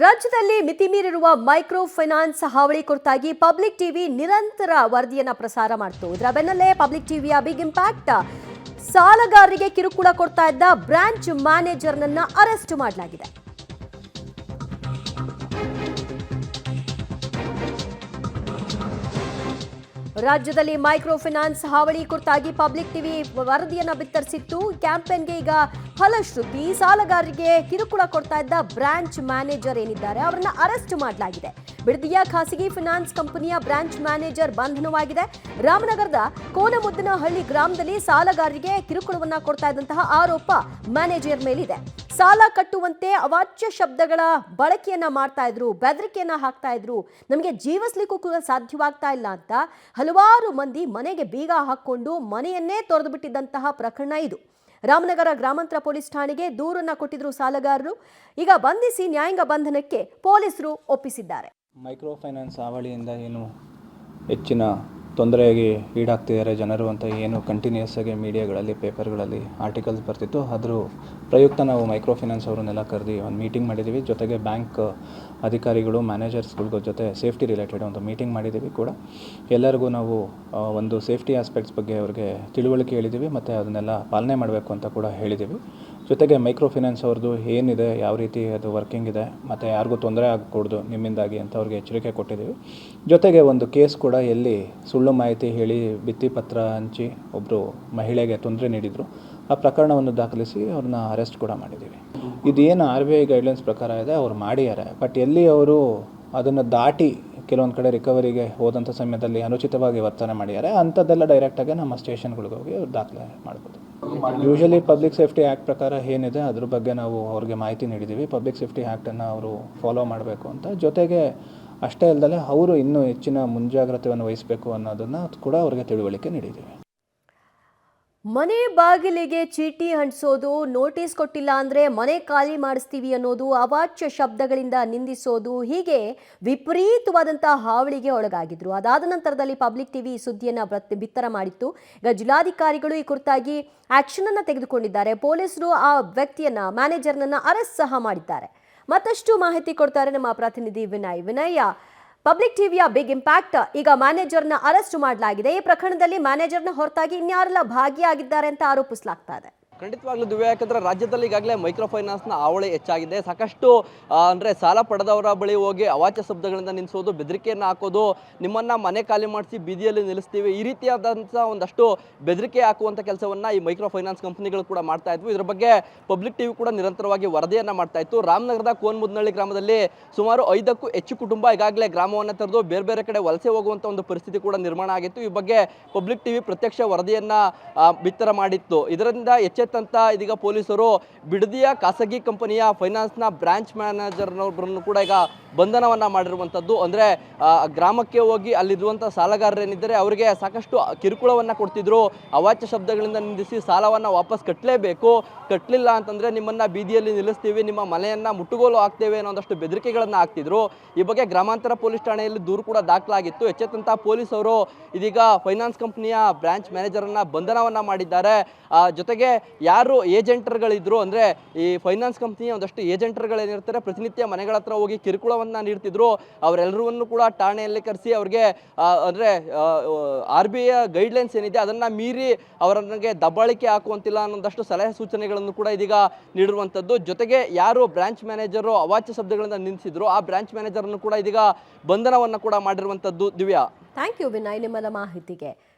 ರಾಜ್ಯದಲ್ಲಿ ಮಿತಿಮೀರಿರುವ micro finance ಹಾವಳಿ ಕುರಿತಾಗಿ ಪಬ್ಲಿಕ್ ಟಿವಿ ನಿರಂತರ ವರದಿಯನ್ನ ಪ್ರಸಾರ ಮಾಡಿತು. ಇದರ ಬೆನ್ನಲ್ಲೇ ಪಬ್ಲಿಕ್ ಟಿವಿಯ ಬಿಗ್ ಇಂಪ್ಯಾಕ್ಟ್ ಸಾಲಗಾರರಿಗೆ ಕಿರುಕುಳ ಕೊಡ್ತಾ ಇದ್ದ ಬ್ರಾಂಚ್ ಮ್ಯಾನೇಜರ್ನನ್ನ ಅರೆಸ್ಟ್ ಮಾಡಲಾಗಿದೆ. ರಾಜ್ಯದಲ್ಲಿ ಮೈಕ್ರೋ ಫೈನಾನ್ಸ್ ಹಾವಳಿ ಕುರಿತಾಗಿ ಪಬ್ಲಿಕ್ ಟಿವಿ ವರದಿಯನ್ನ ಬಿತ್ತರಿಸಿತ್ತು. ಕ್ಯಾಂಪೇನ್ಗೆ ಈಗ ಫಲಶ್ರುತಿ. ಸಾಲಗಾರರಿಗೆ ಕಿರುಕುಳ ಕೊಡ್ತಾ ಇದ್ದ ಬ್ರಾಂಚ್ ಮ್ಯಾನೇಜರ್ ಏನಿದ್ದಾರೆ ಅವರನ್ನ ಅರೆಸ್ಟ್ ಮಾಡಲಾಗಿದೆ. ಬಿಡದಿಯ ಖಾಸಗಿ ಫೈನಾನ್ಸ್ ಕಂಪನಿಯ ಬ್ರಾಂಚ್ ಮ್ಯಾನೇಜರ್ ಬಂಧನವಾಗಿದೆ. ರಾಮನಗರದ ಕೋನಮುದ್ದನಹಳ್ಳಿ ಗ್ರಾಮದಲ್ಲಿ ಸಾಲಗಾರರಿಗೆ ಕಿರುಕುಳವನ್ನ ಕೊಡ್ತಾ ಇದ್ದಂತಹ ಆರೋಪ ಮ್ಯಾನೇಜರ್ ಮೇಲಿದೆ. ಸಾಲ ಕಟ್ಟುವಂತೆ ಅವಾಚ್ಯ ಶಬ್ದಗಳ ಬಳಕೆಯನ್ನ ಮಾಡ್ತಾ ಇದ್ರು, ಬೆದರಿಕೆಯನ್ನ ಹಾಕ್ತಾ ಇದ್ರು, ನಮಗೆ ಜೀವಿಸ್ಲಿಕ್ಕೂ ಕೂಡ ಸಾಧ್ಯವಾಗ್ತಾ ಇಲ್ಲ ಅಂತ ಹಲವಾರು ಮಂದಿ ಮನೆಗೆ ಬೀಗ ಹಾಕೊಂಡು ಮನೆಯನ್ನೇ ತೊರೆದು ಬಿಟ್ಟಿದ್ದಂತಹ ಪ್ರಕರಣ ಇದು. ರಾಮನಗರ ಗ್ರಾಮಾಂತರ ಪೊಲೀಸ್ ಠಾಣೆಗೆ ದೂರನ್ನ ಕೊಟ್ಟಿದ್ರು ಸಾಲಗಾರರು. ಈಗ ಬಂಧಿಸಿ ನ್ಯಾಯಾಂಗ ಬಂಧನಕ್ಕೆ ಪೊಲೀಸರು ಒಪ್ಪಿಸಿದ್ದಾರೆ. ಮೈಕ್ರೋ ಫೈನಾನ್ಸ್ ಹಾವಳಿಯಿಂದ ಏನು ಹೆಚ್ಚಿನ ತೊಂದರೆಯಾಗಿ ಈಡಾಗ್ತಿದ್ದಾರೆ ಜನರು ಅಂತ ಏನು ಕಂಟಿನ್ಯೂಸ್ ಆಗಿ ಮೀಡಿಯಾಗಳಲ್ಲಿ ಪೇಪರ್ಗಳಲ್ಲಿ ಆರ್ಟಿಕಲ್ಸ್ ಬರ್ತಿತ್ತು. ಅದ್ರ ಪ್ರಯುಕ್ತ ನಾವು ಮೈಕ್ರೋ ಫೈನಾನ್ಸ್ ಅವರನ್ನೆಲ್ಲ ಕರೆದು ಒಂದು ಮೀಟಿಂಗ್ ಮಾಡಿದ್ದೀವಿ. ಜೊತೆಗೆ ಬ್ಯಾಂಕ್ ಅಧಿಕಾರಿಗಳು ಮ್ಯಾನೇಜರ್ಸ್ಗಳ ಜೊತೆ ಸೇಫ್ಟಿ ರಿಲೇಟೆಡ್ ಒಂದು ಮೀಟಿಂಗ್ ಮಾಡಿದ್ದೀವಿ ಕೂಡ. ಎಲ್ಲರಿಗೂ ನಾವು ಒಂದು ಸೇಫ್ಟಿ ಆಸ್ಪೆಕ್ಟ್ಸ್ ಬಗ್ಗೆ ಅವ್ರಿಗೆ ತಿಳುವಳಿಕೆ ಹೇಳಿದ್ದೀವಿ ಮತ್ತು ಅದನ್ನೆಲ್ಲ ಪಾಲನೆ ಮಾಡಬೇಕು ಅಂತ ಕೂಡ ಹೇಳಿದ್ದೀವಿ. ಜೊತೆಗೆ ಮೈಕ್ರೋ ಫೈನಾನ್ಸ್ ಅವ್ರದ್ದು ಏನಿದೆ, ಯಾವ ರೀತಿ ಅದು ವರ್ಕಿಂಗ್ ಇದೆ ಮತ್ತು ಯಾರಿಗೂ ತೊಂದರೆ ಆಗಕೂಡ್ದು ನಿಮ್ಮಿಂದಾಗಿ ಅಂತ ಅವ್ರಿಗೆ ಎಚ್ಚರಿಕೆ ಕೊಟ್ಟಿದ್ದೀವಿ. ಜೊತೆಗೆ ಒಂದು ಕೇಸ್ ಕೂಡ ಎಲ್ಲಿ ಸುಳ್ಳು ಮಾಹಿತಿ ಹೇಳಿ ಭಿತ್ತಿಪತ್ರ ಹಂಚಿ ಒಬ್ಬರು ಮಹಿಳೆಗೆ ತೊಂದರೆ ನೀಡಿದರು, ಆ ಪ್ರಕರಣವನ್ನು ದಾಖಲಿಸಿ ಅವ್ರನ್ನ ಅರೆಸ್ಟ್ ಕೂಡ ಮಾಡಿದ್ದೀವಿ. ಇದೇನು RBI ಗೈಡ್ಲೈನ್ಸ್ ಪ್ರಕಾರ ಇದೆ ಅವ್ರು ಮಾಡಿದ್ದಾರೆ. ಬಟ್ ಎಲ್ಲಿ ಅವರು ಅದನ್ನು ದಾಟಿ ಕೆಲವೊಂದು ಕಡೆ ರಿಕವರಿಗೆ ಹೋದಂಥ ಸಮಯದಲ್ಲಿ ಅನುಚಿತವಾಗಿ ವರ್ತನೆ ಮಾಡಿದ್ದಾರೆ, ಅಂಥದ್ದೆಲ್ಲ ಡೈರೆಕ್ಟಾಗಿ ನಮ್ಮ ಸ್ಟೇಷನ್ಗಳಿಗೆ ಹೋಗಿ ಅವ್ರು ದಾಖಲೆ ಮಾಡ್ಬೋದು. ಯೂಶಲಿ ಪಬ್ಲಿಕ್ ಸೇಫ್ಟಿ ಆ್ಯಕ್ಟ್ ಪ್ರಕಾರ ಏನಿದೆ ಅದ್ರ ಬಗ್ಗೆ ನಾವು ಅವ್ರಿಗೆ ಮಾಹಿತಿ ನೀಡಿದ್ದೀವಿ. ಪಬ್ಲಿಕ್ ಸೇಫ್ಟಿ ಆ್ಯಕ್ಟನ್ನು ಅವರು ಫಾಲೋ ಮಾಡಬೇಕು ಅಂತ. ಜೊತೆಗೆ ಅಷ್ಟೇ ಅಲ್ಲದೆ ಅವರು ಇನ್ನೂ ಹೆಚ್ಚಿನ ಮುಂಜಾಗ್ರತೆಯನ್ನು ವಹಿಸಬೇಕು ಅನ್ನೋದನ್ನು ಕೂಡ ಅವ್ರಿಗೆ ತಿಳುವಳಿಕೆ ನೀಡಿದ್ದೀವಿ. ಮನೆ ಬಾಗಿಲಿಗೆ ಚೀಟಿ ಅಂಟಿಸೋದು, ನೋಟಿಸ್ ಕೊಟ್ಟಿಲ್ಲ ಅಂದರೆ ಮನೆ ಖಾಲಿ ಮಾಡಿಸ್ತೀವಿ ಅನ್ನೋದು, ಅವಾಚ್ಯ ಶಬ್ದಗಳಿಂದ ನಿಂದಿಸೋದು, ಹೀಗೆ ವಿಪರೀತವಾದಂತಹ ಹಾವಳಿಗೆ ಒಳಗಾಗಿದ್ರು. ಅದಾದ ನಂತರದಲ್ಲಿ ಪಬ್ಲಿಕ್ ಟಿವಿ ಈ ಸುದ್ದಿಯನ್ನು ಬಿತ್ತರ ಮಾಡಿತ್ತು. ಈಗ ಜಿಲ್ಲಾಧಿಕಾರಿಗಳು ಈ ಕುರಿತಾಗಿ ಆಕ್ಷನ್ ಅನ್ನು ತೆಗೆದುಕೊಂಡಿದ್ದಾರೆ. ಪೊಲೀಸರು ಆ ವ್ಯಕ್ತಿಯನ್ನ, ಮ್ಯಾನೇಜರ್ನನ್ನ ಅರೆಸ್ಟ್ ಸಹ ಮಾಡಿದ್ದಾರೆ. ಮತ್ತಷ್ಟು ಮಾಹಿತಿ ಕೊಡ್ತಾರೆ ನಮ್ಮ ಪ್ರತಿನಿಧಿ ವಿನಯ್. ಪಬ್ಲಿಕ್ ಟಿವಿಯ ಬಿಗ್ ಇಂಪ್ಯಾಕ್ಟ್, ಈಗ ಮ್ಯಾನೇಜರ್ನ ಅರೆಸ್ಟ್ ಮಾಡಲಾಗಿದೆ. ಈ ಪ್ರಕರಣದಲ್ಲಿ ಮ್ಯಾನೇಜರ್ನ ಹೊರತಾಗಿ ಇನ್ಯಾರೆಲ್ಲ ಭಾಗಿಯಾಗಿದ್ದಾರೆ ಅಂತ ಆರೋಪಿಸಲಾಗ್ತಾ ಇದೆ. ಖಂಡಿತವಾಗ್ಲೂ ದಿವ್ಯ, ಯಾಕಂದರೆ ರಾಜ್ಯದಲ್ಲಿ ಈಗಾಗಲೇ ಮೈಕ್ರೋ ಫೈನಾನ್ಸ್ನ ಹಾವಳಿ ಹೆಚ್ಚಾಗಿದೆ. ಸಾಕಷ್ಟು ಅಂದರೆ ಸಾಲ ಪಡೆದವರ ಬಳಿ ಹೋಗಿ ಅವಾಚ್ಯ ಶಬ್ದಗಳಿಂದ ನಿಲ್ಲಿಸೋದು, ಬೆದರಿಕೆಯನ್ನು ಹಾಕೋದು, ನಿಮ್ಮನ್ನು ಮನೆ ಖಾಲಿ ಮಾಡಿಸಿ ಬೀದಿಯಲ್ಲಿ ನಿಲ್ಲಿಸ್ತೀವಿ, ಈ ರೀತಿಯಾದಂಥ ಒಂದಷ್ಟು ಬೆದರಿಕೆ ಹಾಕುವಂಥ ಕೆಲಸವನ್ನು ಈ ಮೈಕ್ರೋ ಫೈನಾನ್ಸ್ ಕಂಪ್ನಿಗಳು ಕೂಡ ಮಾಡ್ತಾ ಇದ್ವು. ಇದರ ಬಗ್ಗೆ ಪಬ್ಲಿಕ್ ಟಿವಿ ಕೂಡ ನಿರಂತರವಾಗಿ ವರದಿಯನ್ನು ಮಾಡ್ತಾ ಇತ್ತು. ರಾಮನಗರದ ಕೋನಮುದ್ದನಹಳ್ಳಿ ಗ್ರಾಮದಲ್ಲಿ ಸುಮಾರು 5ಕ್ಕೂ ಹೆಚ್ಚು ಕುಟುಂಬ ಈಗಾಗಲೇ ಗ್ರಾಮವನ್ನು ತೊರೆದು ಬೇರೆ ಬೇರೆ ಕಡೆ ವಲಸೆ ಹೋಗುವಂಥ ಒಂದು ಪರಿಸ್ಥಿತಿ ಕೂಡ ನಿರ್ಮಾಣ ಆಗಿತ್ತು. ಈ ಬಗ್ಗೆ ಪಬ್ಲಿಕ್ ಟಿವಿ ಪ್ರತ್ಯಕ್ಷ ವರದಿಯನ್ನು ಬಿತ್ತರ ಮಾಡಿತ್ತು. ಇದರಿಂದ ಅಂತ ಇದೀಗ ಪೊಲೀಸರು ಬಿಡದಿಯ ಖಾಸಗಿ ಕಂಪನಿಯ ಫೈನಾನ್ಸ್ನ ಬ್ರಾಂಚ್ ಮ್ಯಾನೇಜರ್ನೊಬ್ಬರನ್ನು ಕೂಡ ಈಗ ಬಂಧನವನ್ನು ಮಾಡಿರುವಂಥದ್ದು. ಅಂದರೆ ಗ್ರಾಮಕ್ಕೆ ಹೋಗಿ ಅಲ್ಲಿರುವಂಥ ಸಾಲಗಾರರೇನಿದ್ದಾರೆ ಅವರಿಗೆ ಸಾಕಷ್ಟು ಕಿರುಕುಳವನ್ನು ಕೊಡ್ತಿದ್ರು, ಅವಾಚ್ಯ ಶಬ್ದಗಳಿಂದ ನಿಂದಿಸಿ ಸಾಲವನ್ನು ವಾಪಸ್ ಕಟ್ಟಲೇಬೇಕು, ಕಟ್ಟಲಿಲ್ಲ ಅಂತಂದರೆ ನಿಮ್ಮನ್ನು ಬೀದಿಯಲ್ಲಿ ನಿಲ್ಲಿಸ್ತೀವಿ, ನಿಮ್ಮ ಮನೆಯನ್ನು ಮುಟ್ಟುಗೋಲು ಹಾಕ್ತೇವೆ ಅನ್ನೋ ಒಂದಷ್ಟು ಬೆದರಿಕೆಗಳನ್ನು ಹಾಕ್ತಿದ್ರು. ಈ ಬಗ್ಗೆ ಗ್ರಾಮಾಂತರ ಪೊಲೀಸ್ ಠಾಣೆಯಲ್ಲಿ ದೂರು ಕೂಡ ದಾಖಲಾಗಿತ್ತು. ಎಚ್ಚೆತ್ತಂಥ ಪೊಲೀಸರು ಇದೀಗ ಫೈನಾನ್ಸ್ ಕಂಪ್ನಿಯ ಬ್ರಾಂಚ್ ಮ್ಯಾನೇಜರನ್ನು ಬಂಧನವನ್ನು ಮಾಡಿದ್ದಾರೆ. ಜೊತೆಗೆ ಯಾರು ಏಜೆಂಟರ್ಗಳಿದ್ರು, ಅಂದರೆ ಈ ಫೈನಾನ್ಸ್ ಕಂಪ್ನಿಯ ಒಂದಷ್ಟು ಏಜೆಂಟರ್ಗಳೇನಿರ್ತಾರೆ ಪ್ರತಿನಿತ್ಯ ಮನೆಗಳ ಹತ್ರ ಹೋಗಿ ಕಿರುಕುಳವನ್ನು ನೀಡ್ತಿದ್ರು, ಅವರೆಲ್ಲರನ್ನು ಕೂಡ ಠಾಣೆಯಲ್ಲಿ ಕರೆಸಿ ಅವ್ರಿಗೆ ಅಂದರೆ RBI ಗೈಡ್ಲೈನ್ಸ್ ಏನಿದೆ ಅದನ್ನು ಮೀರಿ ಅವರಿಗೆ ದಬ್ಬಾಳಿಕೆ ಹಾಕುವಂತಿಲ್ಲ ಅನ್ನೋದಷ್ಟು ಸಲಹೆ ಸೂಚನೆಗಳನ್ನು ಕೂಡ ಇದೀಗ ನೀಡಿರುವಂಥದ್ದು. ಜೊತೆಗೆ ಯಾರು ಬ್ರಾಂಚ್ ಮ್ಯಾನೇಜರು ಅವಾಚ್ಯ ಶಬ್ದಗಳಿಂದ ನಿಲ್ಲಿಸಿದ್ರು ಆ ಬ್ರಾಂಚ್ ಮ್ಯಾನೇಜರನ್ನು ಕೂಡ ಇದೀಗ ಬಂಧನವನ್ನು ಕೂಡ ಮಾಡಿರುವಂಥದ್ದು. ದಿವ್ಯಾ, ಥ್ಯಾಂಕ್ ಯು ವಿನಯ್ ನಿಮ್ಮಲ್ಲ ಮಾಹಿತಿಗೆ.